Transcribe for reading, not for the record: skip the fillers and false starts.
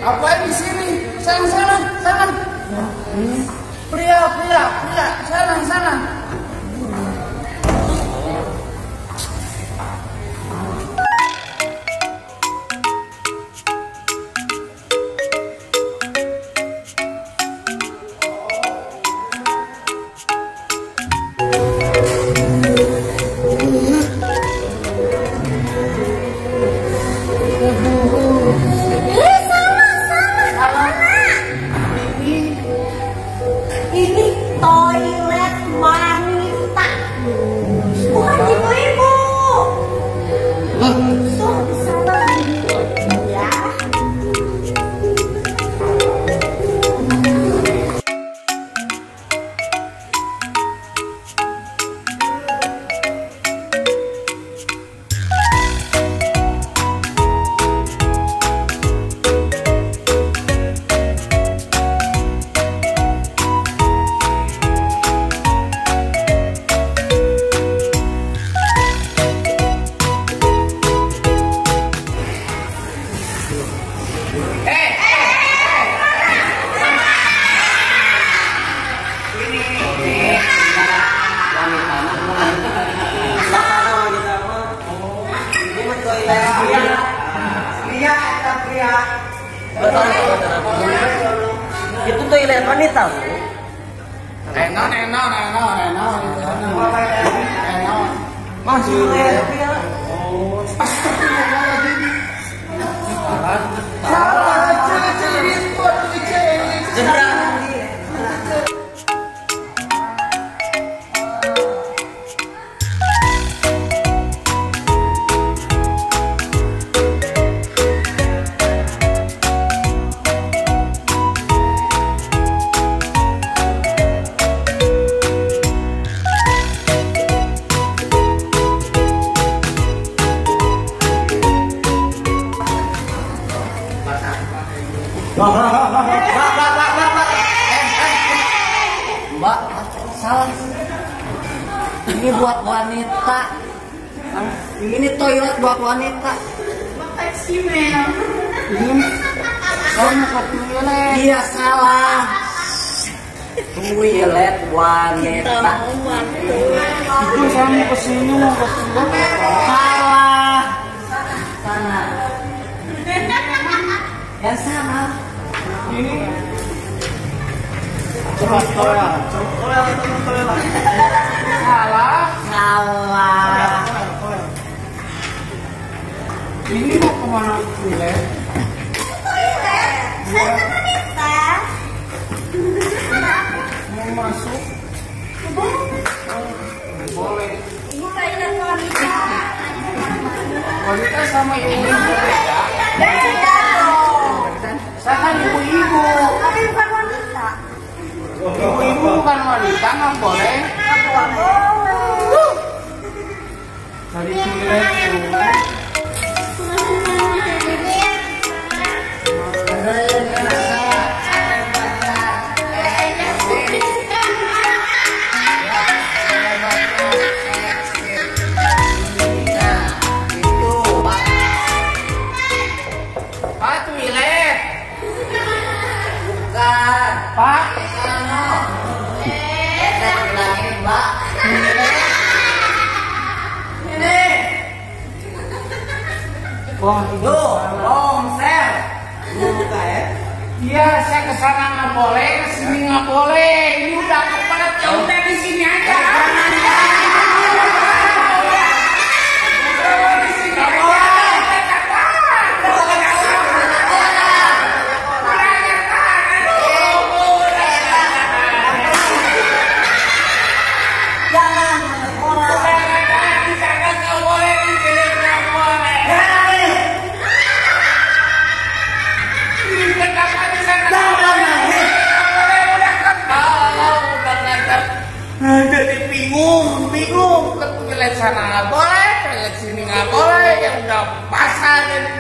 Apa di sini? Sana, sana, sana. Pria, pria, pria. Sana, sana. Ini toilet wanita, bukan ibu-ibu. Tuh di sana ya. Itu toilet wanita. Reno. Masih pria. Mbak, salah. Ini buat wanita. Ini toilet buat wanita. Ini kamu ke toilet. Iya salah. Toilet wanita. Itu saya mau kesini mau ke toilet. Salah. Sana. Yang salah. Ini. Salah. Ini mau kemana toilet? Saya wanita. Mau masuk? Boleh. Ini toilet wanita. Wanita sama ibu-ibu beda. Beda dong. Saya kan ibu-ibu. Tapi bukan wanita. Ibu-ibu bukan wanita, nggak boleh. Nggak boleh. Dari toilet tuh. Pak, toilet. Bukan. Pak. Mbak. Wah, Sel. Buka ya. iya, saya kesana nggak boleh, kesini nggak boleh. Ini udah kepadat, ya udah di sini aja. Jadi bingung ke toilet sana nggak boleh, toilet sini nggak boleh, yang udah basah jadi